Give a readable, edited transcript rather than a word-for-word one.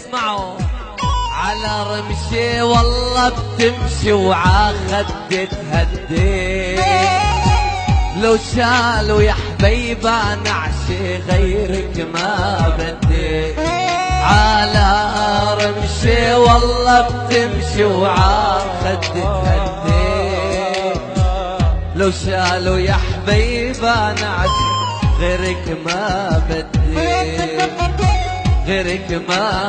اسمعوا على رمشي والله بتمشي وعاخدي تهدي لو شالوا يا حبيبة نعشي غيرك ما بدي على رمشي والله بتمشي وعاخدي تهدي لو شالوا يا حبيبة نعشي غيرك ما بدي غيرك ما